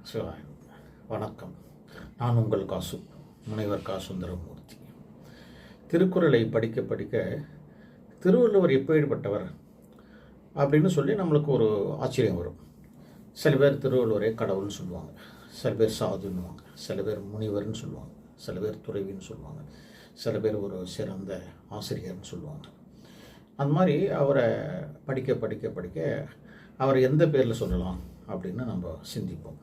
சிவாய வணக்கம். நான் உங்கள் காசு முனைவர் கா சுந்தரமூர்த்தி. திருக்குறளை படிக்க படிக்க திருவள்ளுவர் எப்பேற்பட்டவர் அப்படின்னு சொல்லி நம்மளுக்கு ஒரு ஆச்சரியம் வரும். சில பேர் திருவள்ளுவரே கடவுள்னு சொல்லுவாங்க, சில பேர் சாதுன்னுவாங்க, சில பேர் முனிவர்னு சொல்லுவாங்க, சில பேர் துறவின்னு சொல்லுவாங்க, சில பேர் ஒரு சிறந்த ஆசிரியர்னு சொல்லுவாங்க. அந்த மாதிரி அவரை படிக்க படிக்க படிக்க அவர் எந்த பேரில் சொல்லலாம் அப்படின்னு நம்ம சிந்திப்போம்.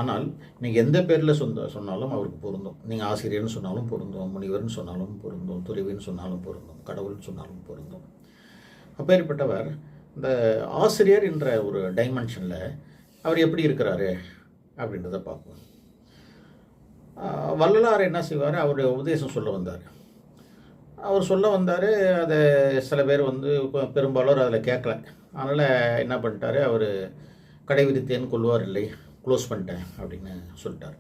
ஆனால் நீங்கள் எந்த பேரில் சொன்னாலும் அவருக்கு பொருந்தும். நீங்கள் ஆசிரியர்னு சொன்னாலும் பொருந்தும், முனிவர்னு சொன்னாலும் பொருந்தும், துறவின்னு சொன்னாலும் பொருந்தும், கடவுள்னு சொன்னாலும் பொருந்தும். அப்பேற்பட்டவர் இந்த ஆசிரியர் என்ற ஒரு டைமென்ஷனில் அவர் எப்படி இருக்கிறாரு அப்படின்றத பார்ப்போம். வள்ளலார் என்ன செய்வார், அவருடைய உபதேசம் சொல்ல வந்தார். அவர் சொல்ல வந்தார். அதை சில பேர் பெரும்பாலும் அதில் கேட்கல. அதனால் என்ன பண்ணிட்டாரு, அவர் கடைவிரித்தேன் கொள்வார் இல்லை, க்ளோஸ் பண்ணிட்டேன் அப்படின்னு சொல்லிட்டார்.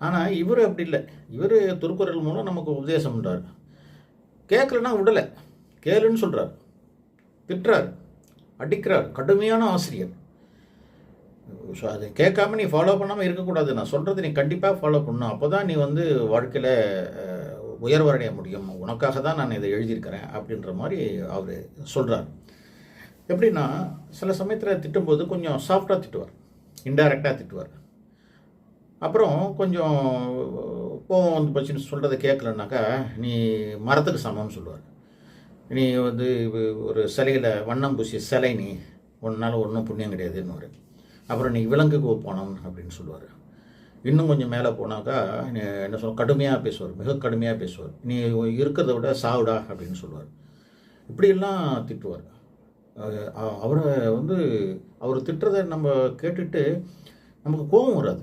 ஆனால் இவர் அப்படி இல்லை. இவர் திருக்குறள் மூலம் நமக்கு உபதேசம் பண்ணுறார். கேட்கலன்னா விடலை, கேளுன்னு சொல்கிறார், திட்டுறார், அடிக்கிறார். கடுமையான ஆசிரியர். ஸோ அதை கேட்காம நீ ஃபாலோ பண்ணாமல் இருக்கக்கூடாது. நான் சொல்கிறது நீ கண்டிப்பாக ஃபாலோ பண்ணணும். அப்போ தான் நீ வாழ்க்கையில் உயர்வடைய முடியும். உனக்காக தான் நான் இதை எழுதியிருக்கிறேன் அப்படின்ற மாதிரி அவர் சொல்கிறார். எப்படின்னா சில சமயத்தில் திட்டும்போது கொஞ்சம் சாஃப்டாக திட்டுவார், இன்டைரக்டாக திட்டுவார். அப்புறம் கொஞ்சம் கோவம் போச்சுன்னு சொல்கிறத கேட்கலன்னாக்கா நீ மரத்துக்கு சமம்னு சொல்லுவார். நீ ஒரு சிலையில் வண்ணம் பூசிய சிலை, நீ ஒன்றால் ஒன்றும் புண்ணியம் கிடையாதுன்னு. அப்புறம் நீ விலங்குக்கு ஒப்பானவன் அப்படின்னு சொல்லுவார். இன்னும் கொஞ்சம் மேலே போனாக்கா என்ன சொல்ல, கடுமையாக பேசுவார், மிக கடுமையாக பேசுவார். நீ இருக்கிறத விட சாவுடா அப்படின்னு சொல்லுவார். இப்படியெல்லாம் திட்டுவார். அவரை அவர் திட்டுறதை நம்ம கேட்டுட்டு நமக்கு கோபம் வராது.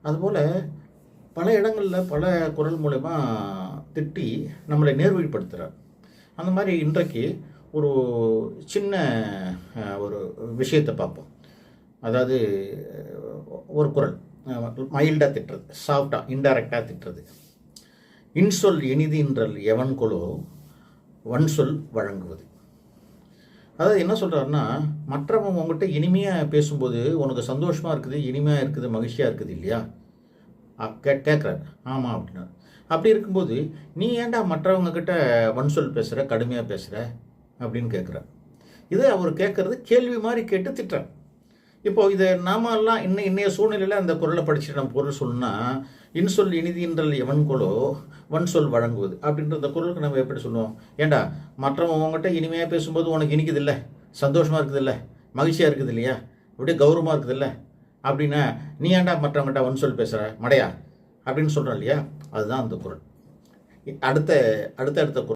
அதுபோல் பல இடங்களில் பல குரல் மூலமா திட்டி நம்மளை நேர்வழிப்படுத்துகிறார். அந்த மாதிரி இன்றைக்கு ஒரு சின்ன ஒரு விஷயத்தை பார்ப்போம். அதாவது ஒரு குரல் மைல்டாக திட்டுறது, சாஃப்டாக இன்டைரக்டாக திட்டுறது. இன்சொல் இனிதின்றல் எவன் கொலோ வன்சொல் வழங்குவது. அதாவது என்ன சொல்கிறாருன்னா, மற்றவங்க உங்கள்கிட்ட இனிமையாக பேசும்போது உனக்கு சந்தோஷமாக இருக்குது, இனிமையாக இருக்குது, மகிழ்ச்சியாக இருக்குது இல்லையா? கேட்குறாரு. ஆமாம் அப்படின்னாரு. அப்படி இருக்கும்போது நீ ஏன்டா மற்றவங்கக்கிட்ட வன்சொல் பேசுகிற, கடுமையாக பேசுகிற அப்படின்னு கேட்குறார். இது அவர் கேட்குறது கேள்வி மாதிரி கேட்டு திட்டுறார். இப்போது இதை நாமெல்லாம் இன்னைய சூழ்நிலையில் அந்த குரலை படிச்சுட்டு நம்ம பொருள் சொல்லணும்னா, இன்சொல் இனிதின்றல் எவன்கொலோ வன்சொல் வழங்குவது அப்படின்ற அந்த குரலுக்கு நம்ம எப்படி சொல்லுவோம்? ஏண்டா மற்றவங்க உங்கள்கிட்ட இனிமையாக பேசும்போது உனக்கு இனிக்குது இல்லை, சந்தோஷமாக இருக்குது இல்லை, மகிழ்ச்சியாக இருக்குது இல்லையா, அப்படியே கௌரவமாக இருக்குது இல்லை அப்படின்னா நீ ஏன்டா மற்றவங்ககிட்ட வன்சொல் பேசுகிற மடையா அப்படின்னு சொல்கிறோம் இல்லையா? அதுதான் அந்த குரல். அடுத்த குரல்